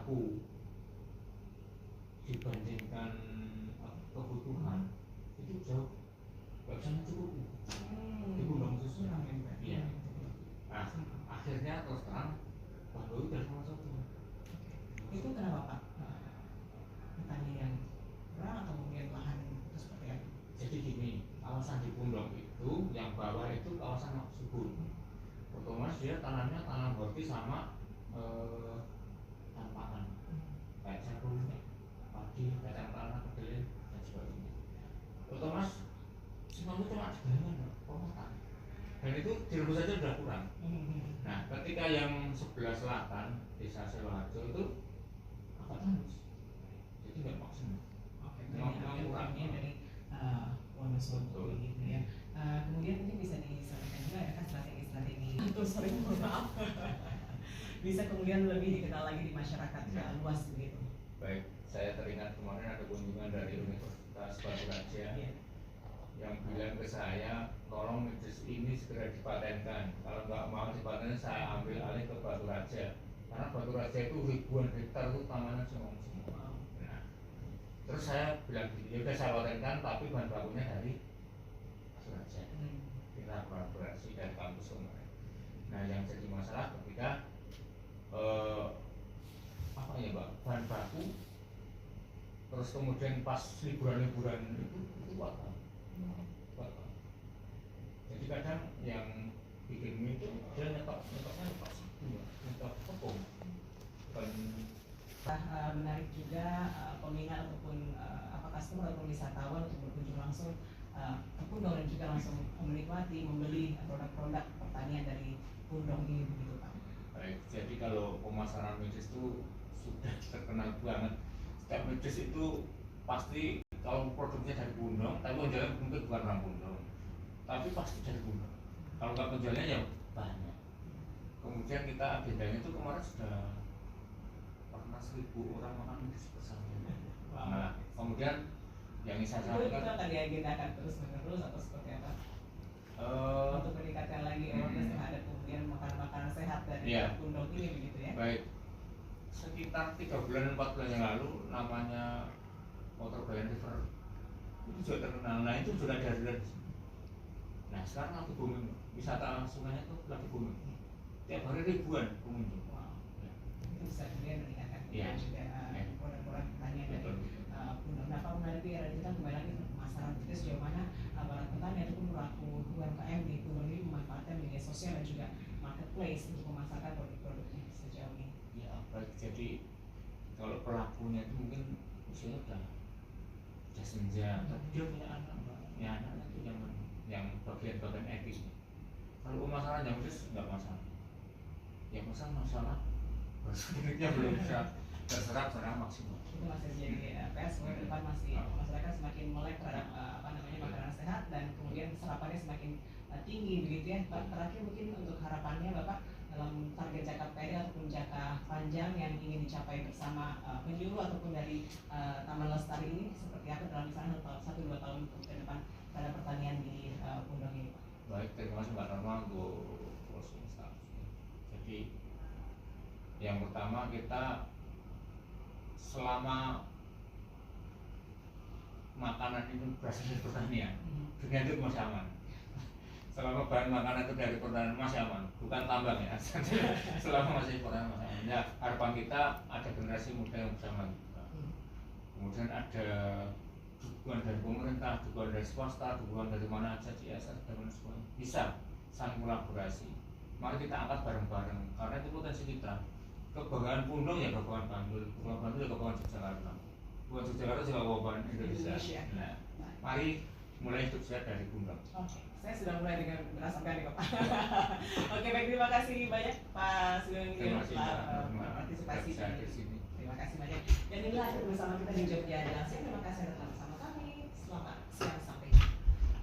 baku dibandingkan kebutuhan itu jauh nggak bisa mencukupi di Pundong khususnya. Iya. Nah, akhirnya terus terang baku udah salah satu. Itu kenapa Pak? Petani yang kurang atau mungkin lahan itu seperti apa? Jadi gini, kawasan di Pundong itu yang bawah itu kawasan subur, otomatis dia tanamnya tanam horti sama tanpangan kayak jagung, padi, kacang tanah, kedelai dan sebagainya. Otomatis semua itu cuma sebagian pemotongan dan itu direbus saja sudah kurang. Nah, ketika yang sebelah selatan desa Seloharjo itu apa tandus, jadi nggak maksimal. Oke, ini kurangnya dari Wonosobo gitu ya. Kemudian mungkin bisa disampaikan juga ya kan strategi-strategi itu sering maaf bisa kemudian lebih dikenal lagi di masyarakat luas begitu. Baik, saya teringat kemarin ada kunjungan dari Universitas Batu Raja yang bilang ke saya, tolong medis ini segera dipatenkan. Kalau nggak mau dipatenkan, saya ambil alih ke Batu Raja. Karena Batu Raja itu ribuan hektar itu tamannya semua. Nah, terus saya bilang gini, ya udah saya patenkan, tapi bahan bakunya dari Batu Raja. Kita kolaborasi dari kampus kemarin. Nah, yang jadi masalah ketika apa ya Mbak, bahan baku terus kemudian pas liburan-liburan itu apa? Jadi kadang yang bikin mie itu dia nyetoknya tepung. Menarik juga peminat ataupun customer atau wisatawan untuk berkunjung langsung ke Pundong dan juga langsung menikmati membeli produk-produk pertanian dari Pundong ini begitu Pak. Baik, jadi kalau pemasaran medis itu sudah terkenal banget. Setiap medis itu pasti kalau produknya dari Pundong, tapi penjualnya mungkin bukan orang Pundong, tapi pasti dari Pundong. Kalau nggak penjualnya ya banyak. Kemudian kita agendanya itu kemarin sudah pernah 1.000 orang makan medis bersama. Nah, kemudian yang saya sampaikan itu akan diagendakan terus menerus atau seperti apa? Untuk meningkatkan lagi awareness terhadap kemudian makanan-makanan sehat dari Pundong ini begitu ya? Baik, sekitar 3 bulan 4 bulan yang lalu namanya Motor Bayan River itu juga terkenal. Nah, itu sudah ada di sini. Nah, sekarang lagi booming, wisata sungainya itu lagi booming. Tiap hari ribuan pengunjung. Wow. Itu bisa kemudian meningkatkan juga produk-produk pertanian dari Pundong. Nah, Pak menarik ya, kita kembali lagi ke pemasaran itu sejauh mana para petani ataupun pelaku UMKM di Pundong ini memanfaatkan media sosial dan juga marketplace untuk memasarkan produk-produknya sejauh ini. Ya, baik. Jadi kalau pelakunya itu mungkin usianya udah senja, tapi dia punya anak, ya anaknya itu yang bagian-bagian etis. Kalau pemasaran yang khusus nggak masalah. Yang masalah produknya belum bisa terserap secara maksimal. Itu masih jadi PS ke depan masih masyarakat semakin melek terhadap makanan sehat dan kemudian serapannya semakin tinggi begitu ya. Terakhir mungkin untuk harapannya Bapak dalam target jangka pendek ataupun jangka panjang yang ingin dicapai bersama penyuluh ataupun dari Taman Lestari ini seperti apa dalam misalnya 1-2 tahun ke depan pada pertanian di Pundong ini Pak? Baik, terima kasih Mbak Norma untuk closing statement. Jadi yang pertama, kita selama makanan itu berasal dari pertanian, dunia itu masih aman. Selama bahan makanan itu dari pertanian masih aman, bukan tambang ya. Selama masih pertanian masih aman. Ya, harapan kita ada generasi muda yang bisa maju. Kemudian ada dukungan dari pemerintah, dukungan dari swasta, dukungan dari mana aja, CSR dan sebagainya. Bisa saling kolaborasi. Mari kita angkat bareng-bareng karena itu potensi kita. Kebanggaan Pundong ya kebanggaan Bantul, kebanggaan Bantul ya kebanggaan Yogyakarta. Bukan Yogyakarta juga kebanggaan Indonesia. Nah, mari mulai hidup sehat dari Pundong. Oke, saya sudah mulai dengan merasakan nih Bapak. Oke, baik, terima kasih banyak Pak Sugeng telah berpartisipasi di sini. Terima kasih banyak. Dan inilah bersama kita di Jogja Jalan. Terima kasih telah bersama kami. Selamat siang.